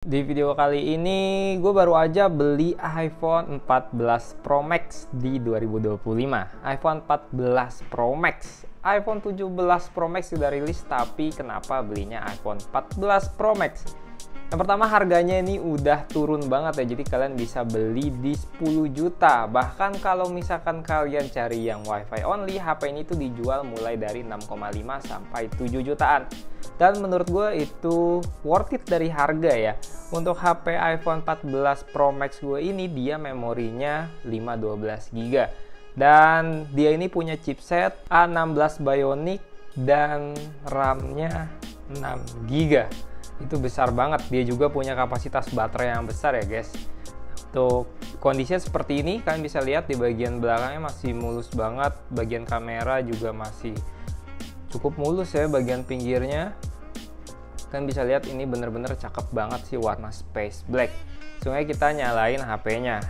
Di video kali ini gue baru aja beli iPhone 14 Pro Max di 2025. iPhone 14 Pro Max. iPhone 17 Pro Max sudah rilis, tapi kenapa belinya iPhone 14 Pro Max? Yang pertama, harganya ini udah turun banget ya, jadi kalian bisa beli di 10 juta. Bahkan kalau misalkan kalian cari yang WiFi only, HP ini tuh dijual mulai dari 6,5 sampai 7 jutaan. Dan menurut gue itu worth it dari harga ya. Untuk HP iPhone 14 Pro Max gue ini, dia memorinya 512 GB. Dan dia ini punya chipset A16 Bionic dan RAM-nya 6 GB. Itu besar banget. Dia juga punya kapasitas baterai yang besar ya guys. Untuk kondisinya seperti ini, kalian bisa lihat di bagian belakangnya masih mulus banget. Bagian kamera juga masih cukup mulus ya, bagian pinggirnya. Kalian bisa lihat ini bener-bener cakep banget sih, warna space black. Langsung aja kita nyalain HP-nya.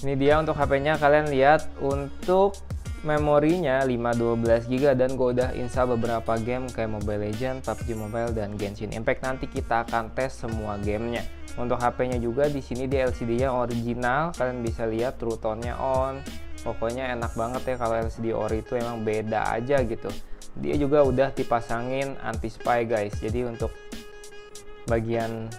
Ini dia untuk HP-nya, kalian lihat untuk memorinya 512 GB dan gue udah install beberapa game kayak Mobile Legends, PUBG Mobile dan Genshin Impact. Nanti kita akan tes semua gamenya. Untuk HP-nya juga di sini dia LCD-nya original, kalian bisa lihat true tone-nya on. Pokoknya enak banget ya, kalau LCD ori itu emang beda aja gitu. Dia juga udah dipasangin anti spy guys, jadi untuk bagian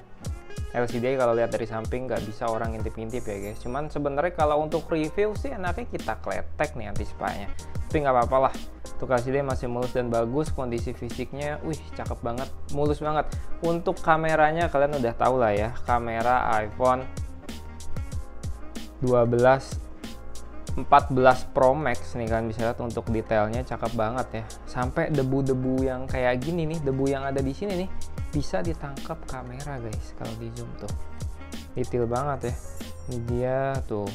LCD kalau lihat dari samping nggak bisa orang ngintip-ngintip ya guys. Cuman sebenarnya kalau untuk review sih enaknya kita kletek nih anti spy-nya, tapi nggak apa-apa lah. Untuk LCD masih mulus dan bagus, kondisi fisiknya wih cakep banget, mulus banget. Untuk kameranya kalian udah tahu lah ya, kamera iPhone 14 Pro Max nih, kalian bisa lihat untuk detailnya cakep banget ya. Sampai debu-debu yang kayak gini nih, debu yang ada di sini nih bisa ditangkap kamera guys kalau di zoom tuh. Detail banget ya. Ini dia tuh.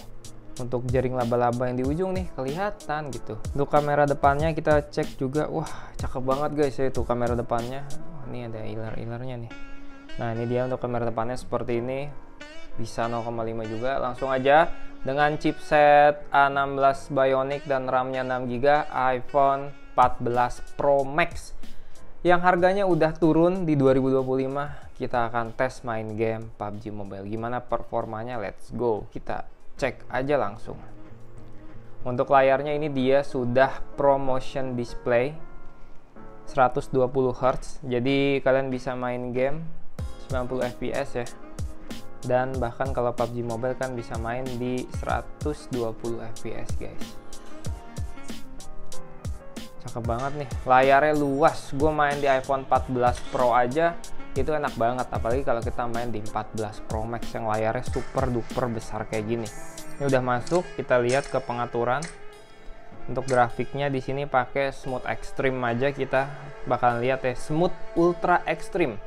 Untuk jaring laba-laba yang di ujung nih kelihatan gitu. Untuk kamera depannya kita cek juga. Wah, cakep banget guys ya itu kamera depannya. Oh, ini ada iler-ilernya nih. Nah, ini dia untuk kamera depannya seperti ini. Bisa 0,5 juga. Langsung aja dengan chipset A16 Bionic dan RAM-nya 6 GB, iPhone 14 Pro Max yang harganya udah turun di 2025. Kita akan tes main game PUBG Mobile. Gimana performanya? Let's go. Kita cek aja langsung. Untuk layarnya ini dia sudah ProMotion Display 120 Hz. Jadi kalian bisa main game 90 fps ya. Dan bahkan kalau PUBG Mobile kan bisa main di 120 fps guys. Cakep banget nih, layarnya luas. Gue main di iPhone 14 Pro aja itu enak banget, apalagi kalau kita main di 14 Pro Max yang layarnya super duper besar kayak gini. Ini udah masuk, kita lihat ke pengaturan. Untuk grafiknya di sini pakai Smooth Extreme aja, kita bakalan lihat ya, Smooth Ultra Extreme.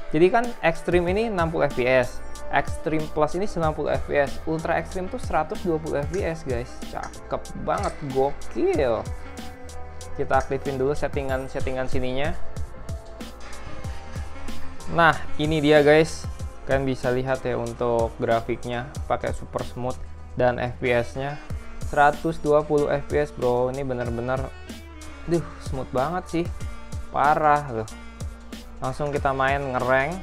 Jadi kan Extreme ini 60 fps, Extreme Plus ini 90 fps, Ultra Extreme tuh 120 fps guys. Cakep banget, gokil. Kita aktifin dulu settingan sininya. Nah, ini dia guys. Kalian bisa lihat ya untuk grafiknya pakai super smooth dan fps-nya 120 fps, bro. Ini bener-bener smooth banget sih. Parah loh. Langsung kita main ngerank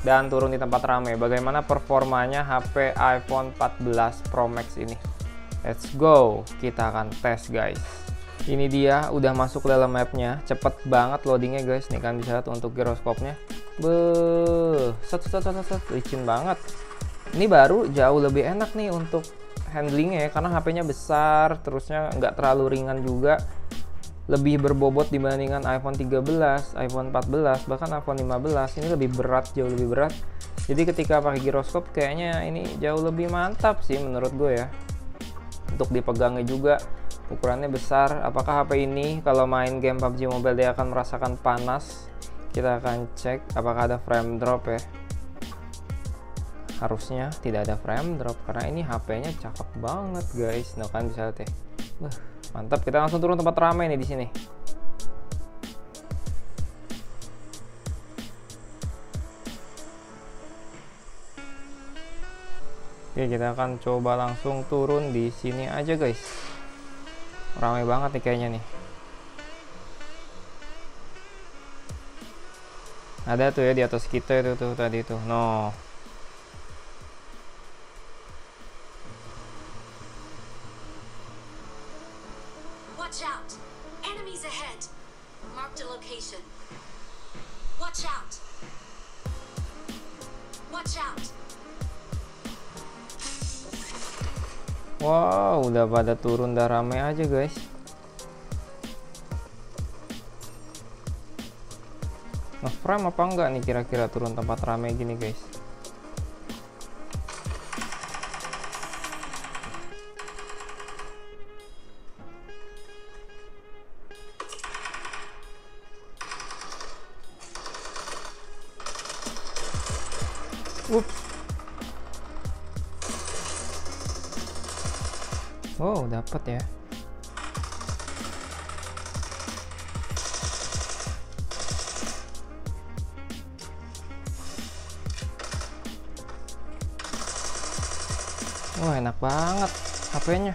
dan turun di tempat ramai. Bagaimana performanya HP iPhone 14 Pro Max ini? Let's go. Kita akan tes guys. Ini dia udah masuk ke dalam mapnya, cepet banget loadingnya guys. Nih kan bisa lihat untuk giroskopnya, set, licin banget. Ini baru jauh lebih enak nih untuk handlingnya ya, karena HP-nya besar, terusnya nggak terlalu ringan juga, lebih berbobot dibandingkan iPhone 13, iPhone 14, bahkan iPhone 15. Ini lebih berat, jauh lebih berat. Jadi ketika pakai giroskop kayaknya ini jauh lebih mantap sih menurut gue ya. Untuk dipegangnya juga ukurannya besar. Apakah HP ini kalau main game PUBG Mobile dia akan merasakan panas? Kita akan cek apakah ada frame drop ya. Harusnya tidak ada frame drop karena ini HP-nya cakep banget guys. Nah kan bisa lihat ya. Mantap, kita langsung turun tempat ramai nih di sini. Oke, kita akan coba langsung turun di sini aja guys. Ramai banget nih kayaknya nih. Ada tuh ya di atas kita itu tuh tadi tuh. No. Watch out. Enemies ahead. Marked a location. Watch out. Watch out. Wow, udah pada turun, dah rame aja guys. Nge-frame apa enggak nih kira-kira turun tempat rame gini guys? Ups. Wow, dapat ya. Wah, enak banget HP-nya.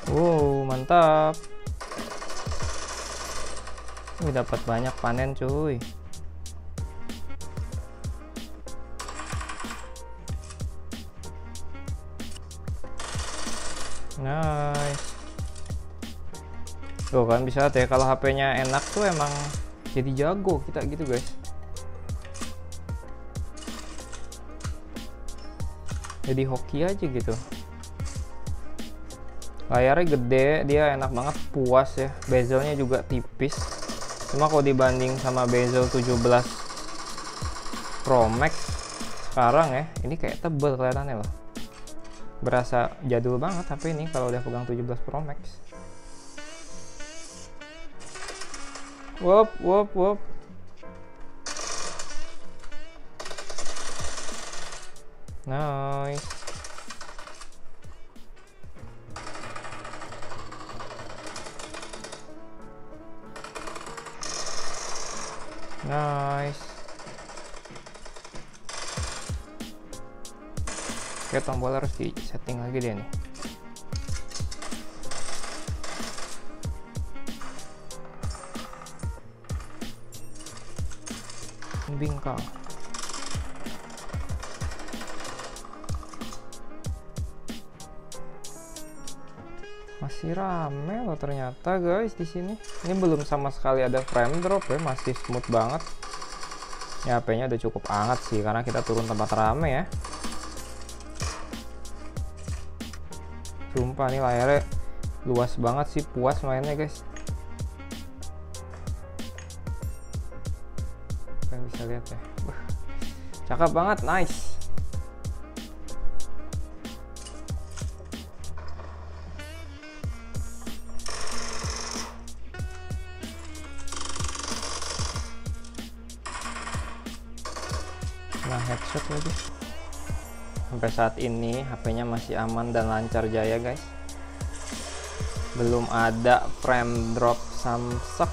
Wow, mantap. Wih, dapat banyak panen cuy. Nice. Tuh kan bisa lihat ya, kalau HP-nya enak tuh emang jadi jago kita gitu guys. Jadi hoki aja gitu. Layarnya gede, dia enak banget, puas ya. Bezelnya juga tipis. Cuma kalau dibanding sama bezel 17 Pro Max sekarang ya, ini kayak tebel kelihatannya loh. Berasa jadul banget HP ini kalau udah pegang 17 Pro Max. Wop, wop, wop. Nice. Nice. Oke, tombol harus di setting lagi deh nih. Bingkang. Masih rame loh ternyata guys di sini. Ini belum sama sekali ada frame drop ya, masih smooth banget. Ya HP-nya udah cukup hangat sih karena kita turun tempat rame ya. Sumpah nih layarnya luas banget sih, puas mainnya guys. Kalian bisa lihat ya. Cakep banget, nice. Nah, headshot lagi. Sampai saat ini HP-nya masih aman dan lancar jaya guys. Belum ada frame drop samsek.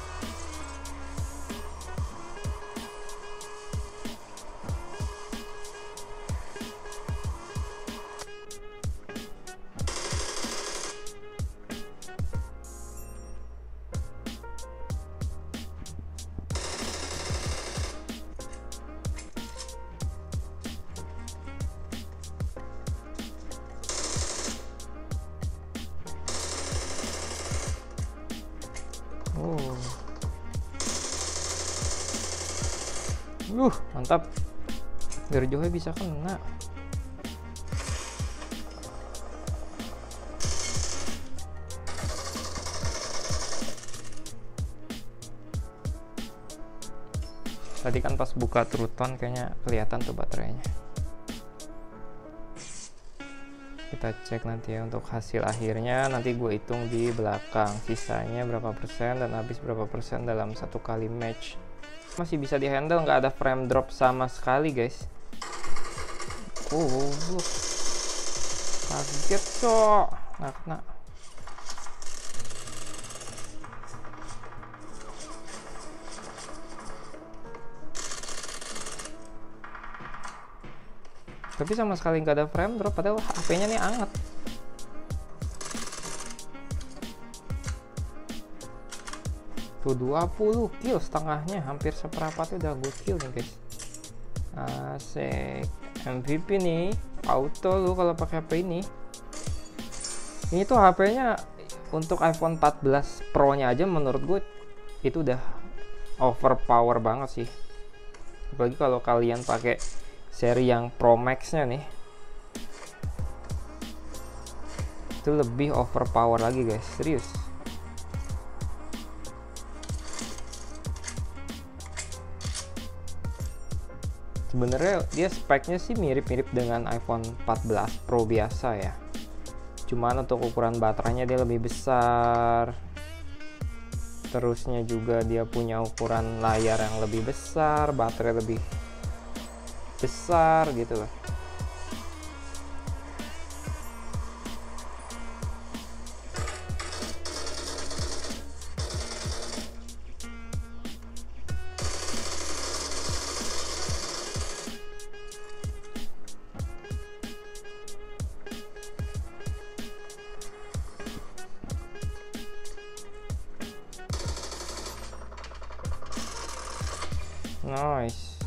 Mantap. Dari jauhnya bisa kena. Tadi kan pas buka Truton kayaknya kelihatan tuh baterainya. Kita cek nanti ya untuk hasil akhirnya, nanti gue hitung di belakang sisanya berapa persen dan habis berapa persen dalam satu kali match. Masih bisa dihandle, nggak ada frame drop sama sekali guys. Oh, kaget cok. Nah. Tapi sama sekali nggak ada frame drop, padahal HP-nya nih anget. Tuh 20 kill setengahnya, hampir seperempatnya udah gue kill nih guys. Asik. MVP nih, auto lu kalau pakai HP ini. Ini tuh HP-nya untuk iPhone 14 Pro-nya aja menurut gue itu udah overpower banget sih. Apalagi kalau kalian pakai seri yang Pro Max-nya nih, itu lebih overpower lagi guys, serius. Sebenarnya dia speknya sih mirip-mirip dengan iPhone 14 Pro biasa ya, cuman untuk ukuran baterainya dia lebih besar, terusnya juga dia punya ukuran layar yang lebih besar, baterai lebih besar gitu loh. Nice.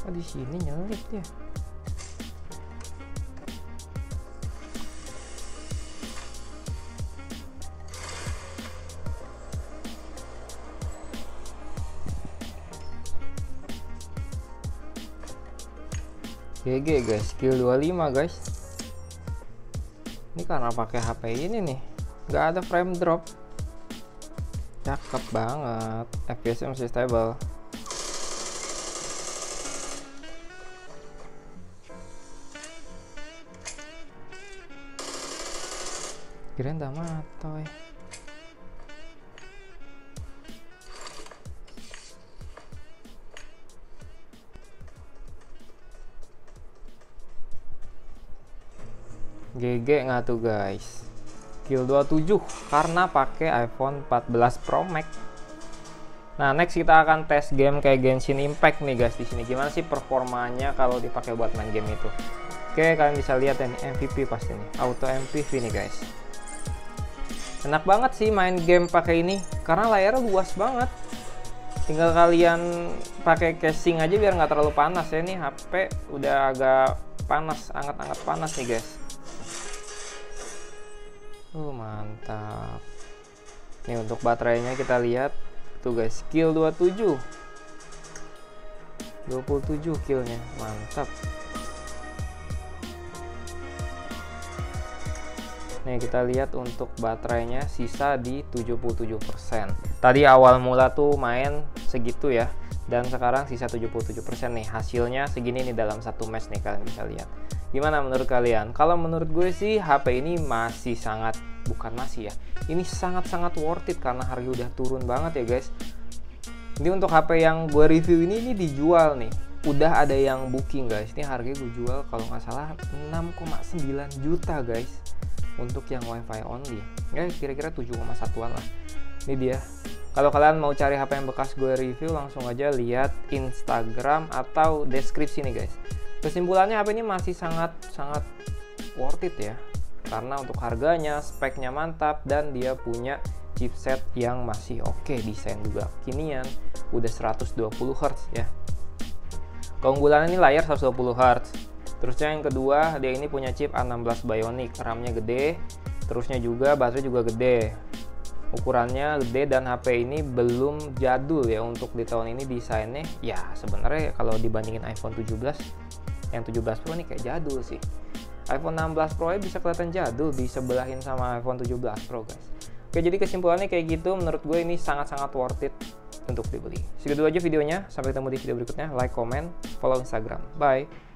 Oh, di sini nyelip dia. GG guys, skill 25 guys. Ini karena pakai HP ini nih, nggak ada frame drop. Cakep banget, FPS masih stable. Kirain udah matoy. GG nggak tuh guys, kill 27 karena pakai iPhone 14 Pro Max. Nah, next kita akan tes game kayak Genshin Impact nih guys. Di sini gimana sih performanya kalau dipakai buat main game itu. Oke, kalian bisa lihat ini MVP pasti nih, auto MVP nih guys. Enak banget sih main game pakai ini karena layarnya luas banget. Tinggal kalian pakai casing aja biar nggak terlalu panas ya. Nih HP udah agak panas, anget-anget panas nih guys. Mantap. Nih untuk baterainya kita lihat tuh guys, kill 27 killnya, mantap. Nih kita lihat untuk baterainya sisa di 77%. Tadi awal mula tuh main segitu ya, dan sekarang sisa 77% nih. Hasilnya segini nih dalam satu match nih, kalian bisa lihat. Gimana menurut kalian? Kalau menurut gue sih HP ini masih sangat, bukan masih ya, ini sangat-sangat worth it karena harga udah turun banget ya guys. Ini untuk HP yang gue review ini dijual nih, udah ada yang booking guys. Ini harganya gue jual kalau nggak salah 6,9 juta guys untuk yang WiFi only. Ya kira-kira 7,1an lah. Ini dia. Kalau kalian mau cari HP yang bekas gue review, langsung aja lihat Instagram atau deskripsi nih guys. Kesimpulannya HP ini masih sangat worth it ya, karena untuk harganya, speknya mantap, dan dia punya chipset yang masih oke, desain juga kekinian, udah 120 Hz ya. Keunggulannya ini layar 120 Hz. Terusnya yang kedua, dia ini punya chip A16 Bionic, RAM-nya gede, terusnya juga baterai juga gede. Ukurannya gede dan HP ini belum jadul ya. Untuk di tahun ini desainnya ya sebenarnya kalau dibandingin iPhone 17, yang 17 Pro ini kayak jadul sih. iPhone 16 Pro bisa kelihatan jadul disebelahin sama iPhone 17 Pro guys. Oke, jadi kesimpulannya kayak gitu. Menurut gue ini sangat-sangat worth it untuk dibeli. Segitu aja videonya, sampai ketemu di video berikutnya. Like, comment, follow Instagram. Bye.